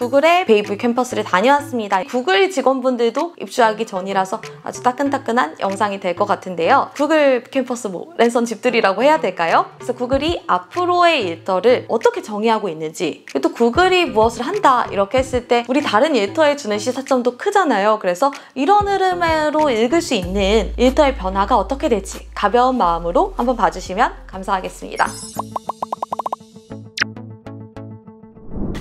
구글의 베이뷰 캠퍼스를 다녀왔습니다. 구글 직원분들도 입주하기 전이라서 아주 따끈따끈한 영상이 될 것 같은데요. 구글 캠퍼스 랜선 집들이라고 해야 될까요? 그래서 구글이 앞으로의 일터를 어떻게 정의하고 있는지, 또 구글이 무엇을 한다 이렇게 했을 때 우리 다른 일터에 주는 시사점도 크잖아요. 그래서 이런 흐름으로 읽을 수 있는 일터의 변화가 어떻게 될지 가벼운 마음으로 한번 봐주시면 감사하겠습니다.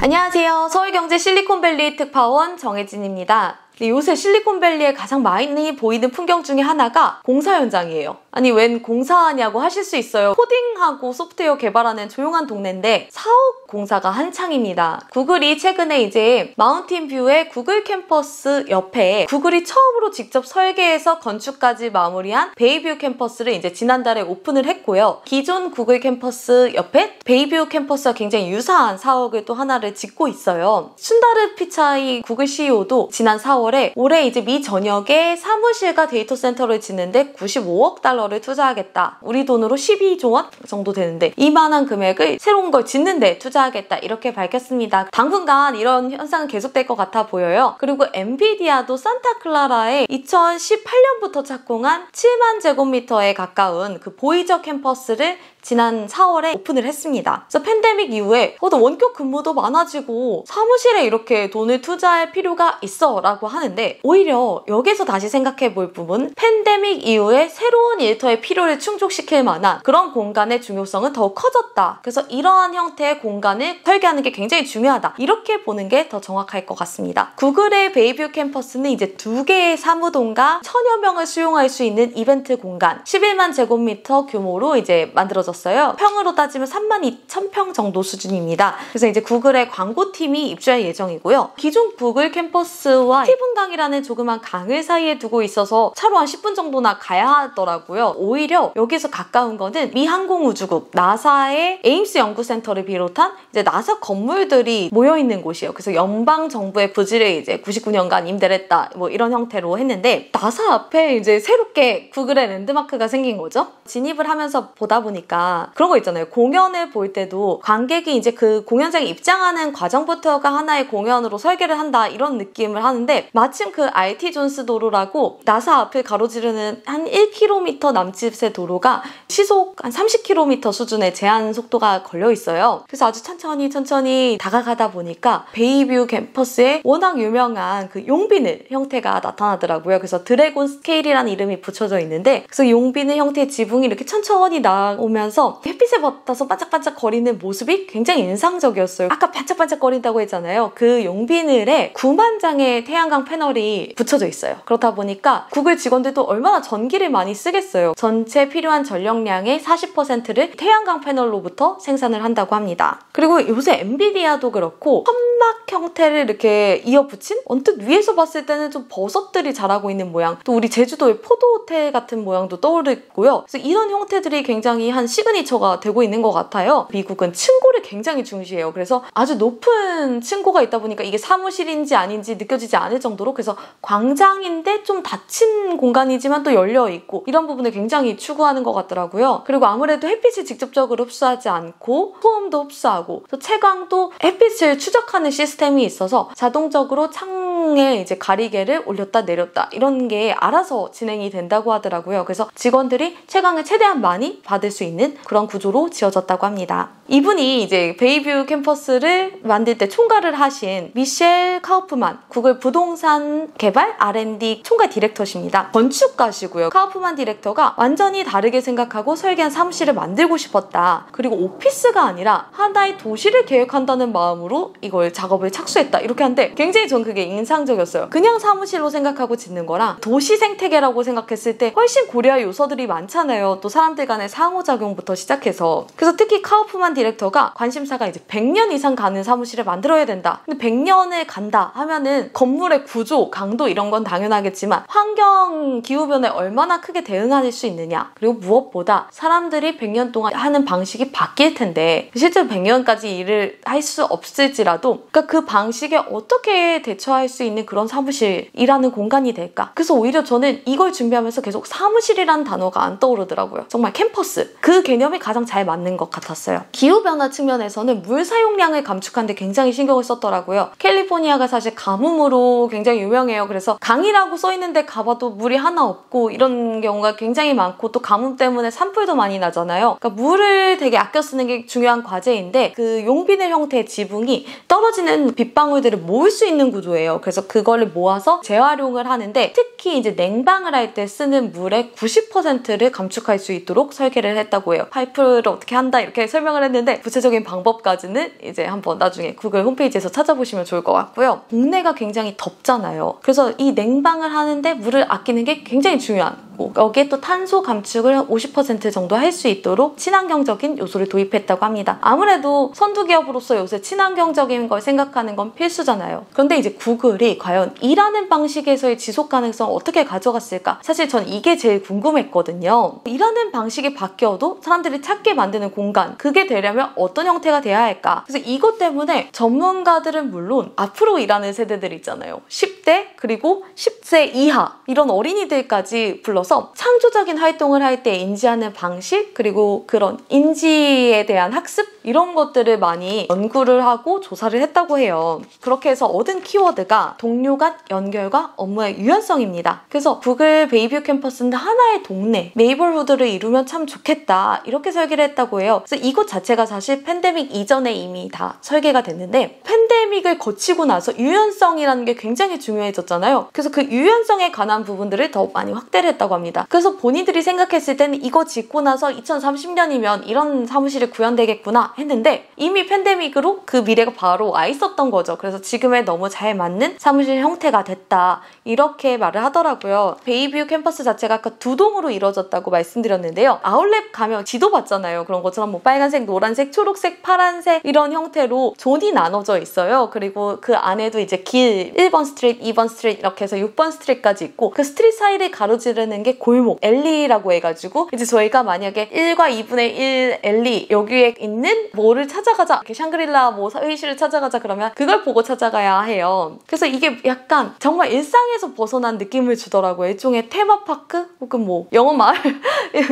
안녕하세요. 서울경제 실리콘밸리 특파원 정혜진입니다. 요새 실리콘밸리에 가장 많이 보이는 풍경 중에 하나가 공사 현장이에요. 아니 웬 공사하냐고 하실 수 있어요. 코딩하고 소프트웨어 개발하는 조용한 동네인데 사옥 공사가 한창입니다. 구글이 최근에 이제 마운틴뷰의 구글 캠퍼스 옆에 구글이 처음으로 직접 설계해서 건축까지 마무리한 베이뷰 캠퍼스를 이제 지난달에 오픈을 했고요. 기존 구글 캠퍼스 옆에 베이뷰 캠퍼스와 굉장히 유사한 사옥을 또 하나를 짓고 있어요. 슌다르 피차이 구글 CEO도 지난 4월에 올해 이제 미 전역에 사무실과 데이터 센터를 짓는데 95억 달러를 투자하겠다. 우리 돈으로 12조 원 정도 되는데 이만한 금액을 새로운 걸 짓는데 투자하겠다. 이렇게 밝혔습니다. 당분간 이런 현상은 계속될 것 같아 보여요. 그리고 엔비디아도 산타클라라에 2018년부터 착공한 7만 제곱미터에 가까운 그 보이저 캠퍼스를 지난 4월에 오픈을 했습니다. 그래서 팬데믹 이후에 원격 근무도 많아지고 사무실에 이렇게 돈을 투자할 필요가 있어 라고 하는데, 오히려 여기서 다시 생각해 볼 부분, 팬데믹 이후에 새로운 일터의 필요를 충족시킬 만한 그런 공간의 중요성은 더욱 커졌다. 그래서 이러한 형태의 공간을 설계하는 게 굉장히 중요하다. 이렇게 보는 게 더 정확할 것 같습니다. 구글의 베이뷰 캠퍼스는 이제 2개의 사무동과 1000여 명을 수용할 수 있는 이벤트 공간 11만 제곱미터 규모로 이제 만들어졌어요. 평으로 따지면 32,000평 정도 수준입니다. 그래서 이제 구글의 광고팀이 입주할 예정이고요. 기존 구글 캠퍼스와 스티븐 강이라는 조그만 강을 사이에 두고 있어서 차로 한 10분 정도나 가야 하더라고요. 오히려 여기서 가까운 거는 미 항공우주국 나사의 에임스 연구센터를 비롯한 이제 나사 건물들이 모여있는 곳이에요. 그래서 연방정부의 부지를 이제 99년간 임대를 했다. 이런 형태로 했는데, 나사 앞에 이제 새롭게 구글의 랜드마크가 생긴 거죠. 진입을 하면서 보다 보니까 그런 거 있잖아요. 공연을 볼 때도 관객이 이제 그 공연장에 입장하는 과정부터가 하나의 공연으로 설계를 한다 이런 느낌을 하는데, 마침 그 RT 존스 도로라고 나사 앞을 가로지르는 한 1km 남짓의 도로가 시속 한 30km 수준의 제한 속도가 걸려 있어요. 그래서 아주 천천히 다가가다 보니까 베이뷰 캠퍼스에 워낙 유명한 그 용비늘 형태가 나타나더라고요. 그래서 드래곤 스케일이라는 이름이 붙여져 있는데, 그래서 용비늘 형태의 지붕이 이렇게 천천히 나오면서 햇빛에 받아서 반짝반짝 거리는 모습이 굉장히 인상적이었어요. 아까 반짝반짝거린다고 했잖아요. 그 용비늘에 9만 장의 태양광 패널이 붙여져 있어요. 그렇다 보니까 구글 직원들도 얼마나 전기를 많이 쓰겠어요. 전체 필요한 전력량의 40%를 태양광 패널로부터 생산을 한다고 합니다. 그리고 요새 엔비디아도 그렇고 천막 형태를 이렇게 이어붙인, 언뜻 위에서 봤을 때는 좀 버섯들이 자라고 있는 모양, 또 우리 제주도의 포도호텔 같은 모양도 떠오르고요. 그래서 이런 형태들이 굉장히 한 시그니처가 되고 있는 것 같아요. 미국은 층고를 굉장히 중시해요. 그래서 아주 높은 층고가 있다 보니까 이게 사무실인지 아닌지 느껴지지 않을 정도로, 그래서 광장인데 좀 닫힌 공간이지만 또 열려있고 이런 부분을 굉장히 추구하는 것 같더라고요. 그리고 아무래도 햇빛을 직접적으로 흡수하지 않고 소음도 흡수하고 또 채광도 햇빛을 추적하는 시스템이 있어서 자동적으로 창에 이제 가리개를 올렸다 내렸다 이런 게 알아서 진행이 된다고 하더라고요. 그래서 직원들이 채광을 최대한 많이 받을 수 있는 그런 구조로 지어졌다고 합니다. 이분이 이제 베이뷰 캠퍼스를 만들 때 총괄을 하신 미셸 카우프만 구글 부동산 개발 R&D 총괄 디렉터십니다. 건축가시고요. 카우프만 디렉터가 완전히 다르게 생각하고 설계한 사무실을 만들고 싶었다. 그리고 오피스가 아니라 하나의 도시를 계획한다는 마음으로 이걸 작업을 착수했다. 이렇게 하는데 굉장히 전 그게 인상적이었어요. 그냥 사무실로 생각하고 짓는 거랑 도시 생태계라고 생각했을 때 훨씬 고려할 요소들이 많잖아요. 또 사람들 간의 상호작용부터 시작해서. 그래서 특히 카우프만 디렉터가 관심사가 이제 100년 이상 가는 사무실을 만들어야 된다. 근데 100년을 간다 하면은 건물의 구조, 강도 이런 건 당연하겠지만 환경 기후변화에 얼마나 크게 대응할 수 있느냐. 그리고 무엇보다 사람들이 100년 동안 하는 방식이 바뀔 텐데 실제로 100년까지 일을 할 수 없을지라도 그러니까 그 방식에 어떻게 대처할 수 있는 그런 사무실이라는 공간이 될까? 그래서 오히려 저는 이걸 준비하면서 계속 사무실이라는 단어가 안 떠오르더라고요. 정말 캠퍼스, 그 개념이 가장 잘 맞는 것 같았어요. 기후변화 측면에서는 물 사용량을 감축하는 데 굉장히 신경을 썼더라고요. 캘리포니아가 사실 가뭄으로 굉장히 유명해요. 그래서 강이라고 써있는데 가봐도 물이 하나 없고 이런 경우가 굉장히 많고, 또 가뭄 때문에 산불도 많이 나잖아요. 그러니까 물을 되게 아껴 쓰는 게 중요한 과제인데, 그 용비늘 형태의 지붕이 떨어지는 빗방울들을 모을 수 있는 구조예요. 그래서 그거를 모아서 재활용을 하는데, 특히 이제 냉방을 할 때 쓰는 물의 90%를 감축할 수 있도록 설계를 했다고 해요. 파이프를 어떻게 한다 이렇게 설명을 했는데, 구체적인 방법까지는 이제 한번 나중에 구글 홈페이지에서 찾아보시면 좋을 것 같고요. 동네가 굉장히 덥잖아요. 그래서 이 냉방을 하는데 물을 아끼는 게 굉장히 중요한, 여기에 또 탄소 감축을 50% 정도 할 수 있도록 친환경적인 요소를 도입했다고 합니다. 아무래도 선두기업으로서 요새 친환경적인 걸 생각하는 건 필수잖아요. 그런데 이제 구글이 과연 일하는 방식에서의 지속 가능성을 어떻게 가져갔을까? 사실 전 이게 제일 궁금했거든요. 일하는 방식이 바뀌어도 사람들이 찾게 만드는 공간, 그게 되려면 어떤 형태가 돼야 할까? 그래서 이것 때문에 전문가들은 물론 앞으로 일하는 세대들 있잖아요. 10대 그리고 10세 이하 이런 어린이들까지 불러서 창조적인 활동을 할 때 인지하는 방식, 그리고 그런 인지에 대한 학습, 이런 것들을 많이 연구를 하고 조사를 했다고 해요. 그렇게 해서 얻은 키워드가 동료 간 연결과 업무의 유연성입니다. 그래서 구글 베이뷰 캠퍼스는 하나의 동네, 네이버후드를 이루면 참 좋겠다, 이렇게 설계를 했다고 해요. 그래서 이곳 자체가 사실 팬데믹 이전에 이미 다 설계가 됐는데, 팬데믹을 거치고 나서 유연성이라는 게 굉장히 중요해졌잖아요. 그래서 그 유연성에 관한 부분들을 더 많이 확대를 했다고 합니다. 그래서 본인들이 생각했을 때는 이거 짓고 나서 2030년이면 이런 사무실이 구현되겠구나 했는데, 이미 팬데믹으로 그 미래가 바로 와 있었던 거죠. 그래서 지금에 너무 잘 맞는 사무실 형태가 됐다, 이렇게 말을 하더라고요. 베이뷰 캠퍼스 자체가 아까 두 동으로 이루어졌다고 말씀드렸는데요. 아울렛 가면 지도 봤잖아요. 그런 것처럼 뭐 빨간색, 노란색, 초록색, 파란색 이런 형태로 존이 나눠져 있어요. 그리고 그 안에도 이제 길 1번 스트리트, 2번 스트리트 이렇게 해서 6번 스트리트까지 있고, 그 스트리트 사이를 가로지르는 게 골목, 엘리라고 해가지고, 이제 저희가 만약에 1과 2분의 1 엘리 여기에 있는 뭐를 찾아가자, 이렇게 샹그릴라 뭐 회의실을 찾아가자 그러면 그걸 보고 찾아가야 해요. 그래서 이게 약간 정말 일상에서 벗어난 느낌을 주더라고요. 일종의 테마파크 혹은 뭐 영어마을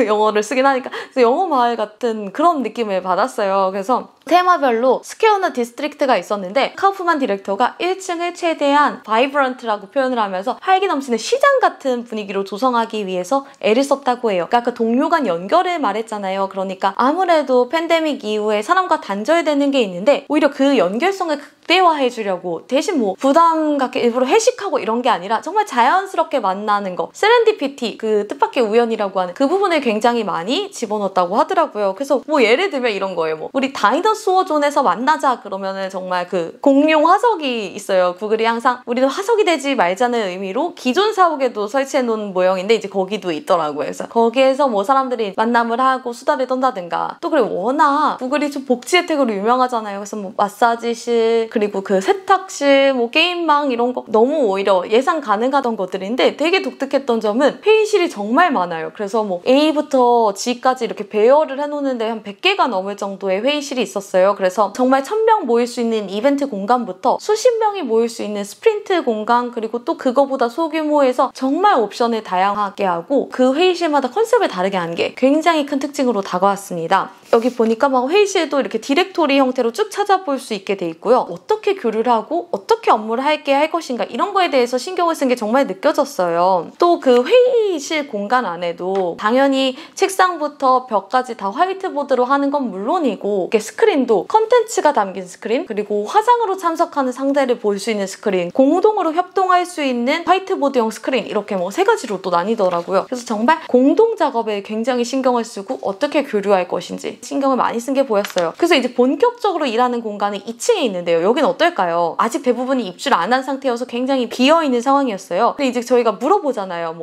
영어를 쓰긴 하니까, 그래서 영어마을 같은 그런 느낌을 받았어요. 그래서 테마별로 스퀘어나 디스트릭트가 있었는데, 카우프만 디렉터가 1층을 최대한 바이브런트라고 표현을 하면서 활기 넘치는 시장 같은 분위기로 조성하기 위해서 애를 썼다고 해요. 그러니까 그 동료 간 연결을 말했잖아요. 그러니까 아무래도 팬데믹 이후에 사람과 단절되는 게 있는데, 오히려 그 연결성을 극대화해주려고 대신 뭐 부담 갖게 일부러 회식하고 이런 게 아니라 정말 자연스럽게 만나는 거, 세렌디피티, 그 뜻밖의 우연이라고 하는 그 부분을 굉장히 많이 집어넣었다고 하더라고요. 그래서 뭐 예를 들면 이런 거예요. 뭐 우리 다이너소어존에서 만나자 그러면은 정말 그 공룡 화석이 있어요. 구글이 항상 우리는 화석이 되지 말자는 의미로 기존 사옥에도 설치해 놓은 모형인데 이제 거기도 있더라고요. 그래서 거기에서 뭐 사람들이 만남을 하고 수다를 떤다든가, 또 그리고 워낙 구글이 좀 복지 혜택으로 유명하잖아요. 그래서 뭐 마사지실, 그리고 그 세탁실, 뭐 게임방 이런 거 너무 오히려 예상 가능하던 것들인데, 되게 독특했던 점은 회의실이 정말 많아요. 그래서 뭐 A부터 G까지 이렇게 배열을 해놓는데 한 100개가 넘을 정도의 회의실이 있었어요. 그래서 정말 1000명 모일 수 있는 이벤트 공간부터 수십 명이 모일 수 있는 스프린트 공간, 그리고 또 그거보다 소규모에서 정말 옵션을 다양하게 하고 그 회의실마다 컨셉을 다르게 한 게 굉장히 큰 특징으로 다가왔습니다. 여기 보니까 막 회의실도 이렇게 디렉토리 형태로 쭉 찾아볼 수 있게 돼 있고요. 어떻게 교류를 하고 어떻게 업무를 할 것인가, 이런 거에 대해서 신경을 쓴 게 정말 느껴졌어요. 또 그 회의실 공간 안에도 당연히 책상부터 벽까지 다 화이트보드로 하는 건 물론이고, 이렇게 스크린도 컨텐츠가 담긴 스크린, 그리고 화상으로 참석하는 상대를 볼 수 있는 스크린, 공동으로 협동할 수 있는 화이트보드형 스크린, 이렇게 뭐 3가지로 또 나뉘더라고요. 그래서 정말 공동 작업에 굉장히 신경을 쓰고 어떻게 교류할 것인지 신경을 많이 쓴 게 보였어요. 그래서 이제 본격적으로 일하는 공간은 2층에 있는데요. 여기는 어떨까요? 아직 대부분이 입주를 안 한 상태여서 굉장히 비어있는 상황이었어요. 근데 이제 저희가 물어보잖아요.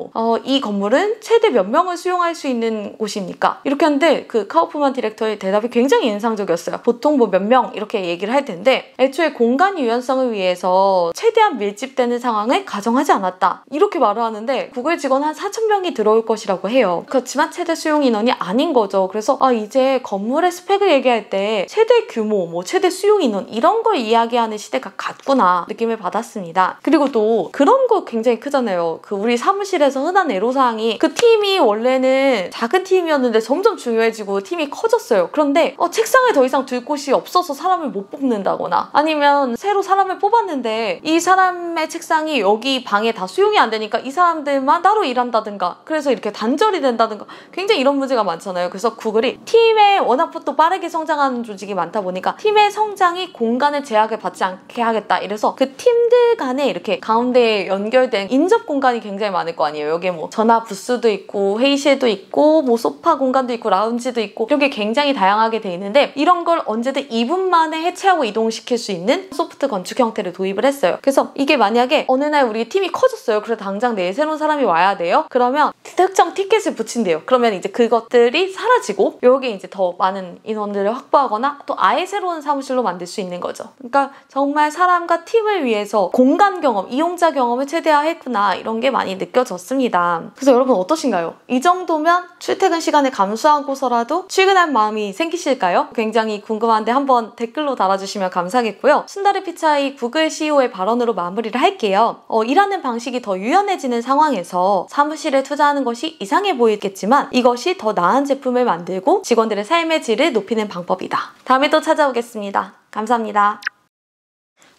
이 건물은 최대 몇 명을 수용할 수 있는 곳입니까? 이렇게 하는데 그 카우프만 디렉터의 대답이 굉장히 인상적이었어요. 보통 뭐 몇 명 이렇게 얘기를 할 텐데, 애초에 공간 유연성을 위해서 최대한 밀집되는 상황을 가정하지 않았다, 이렇게 말을 하는데, 구글 직원 한 4,000명이 들어올 것이라고 해요. 그렇지만 최대 수용 인원이 아닌 거죠. 그래서 이제 건물의 스펙을 얘기할 때 최대 규모, 뭐 최대 수용 인원 이런 걸 이야기하는 시대가 같구나 느낌을 받았습니다. 그리고 또 그런 거 굉장히 크잖아요. 그 우리 사무실에서 흔한 애로사항이 그 팀이 원래는 작은 팀이었는데 점점 중요해지고 팀이 커졌어요. 그런데 책상에 더 이상 둘 곳이 없어서 사람을 못 뽑는다거나 아니면 새로 사람을 뽑았는데 이 사람의 책상이 여기 방에 다 수용이 안 되니까 이 사람들만 따로 일한다든가 그래서 이렇게 단절이 된다든가 굉장히 이런 문제가 많잖아요. 그래서 구글이 팀에 워낙 또 빠르게 성장하는 조직이 많다 보니까 팀의 성장이 공간을 제약을 받지 않게 하겠다. 이래서 그 팀들 간에 이렇게 가운데에 연결된 인접 공간이 굉장히 많을 거 아니에요. 여기에 뭐 전화 부스도 있고 회의실도 있고 뭐 소파 공간도 있고 라운지도 있고 이런 게 굉장히 다양하게 돼 있는데 이런 걸 언제든 2분 만에 해체하고 이동시킬 수 있는 소프트 건축 형태를 도입을 했어요. 그래서 이게 만약에 어느 날 우리 팀이 커졌어요. 그래서 당장 내일 새로운 사람이 와야 돼요. 그러면 특정 티켓을 붙인대요. 그러면 이제 그것들이 사라지고 여기에 이제 더 많은 인원들을 확보하거나 또 아예 새로운 사무실로 만들 수 있는 거죠. 그러니까 정말 사람과 팀을 위해서 공간 경험, 이용자 경험을 최대화했구나 이런 게 많이 느껴졌습니다. 그래서 여러분 어떠신가요? 이 정도면 출퇴근 시간을 감수하고서라도 출근할 마음이 생기실까요? 굉장히 궁금한데 한번 댓글로 달아주시면 감사하겠고요. 순다르 피차이 구글 CEO의 발언으로 마무리를 할게요. 일하는 방식이 더 유연해지는 상황에서 사무실에 투자하는 것이 이상해 보이겠지만 이것이 더 나은 제품을 만들고 직원들의 삶의 질을 높이는 방법이다. 다음에 또 찾아오겠습니다. 감사합니다.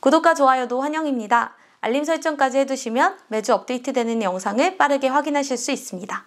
구독과 좋아요도 환영입니다. 알림 설정까지 해두시면 매주 업데이트되는 영상을 빠르게 확인하실 수 있습니다.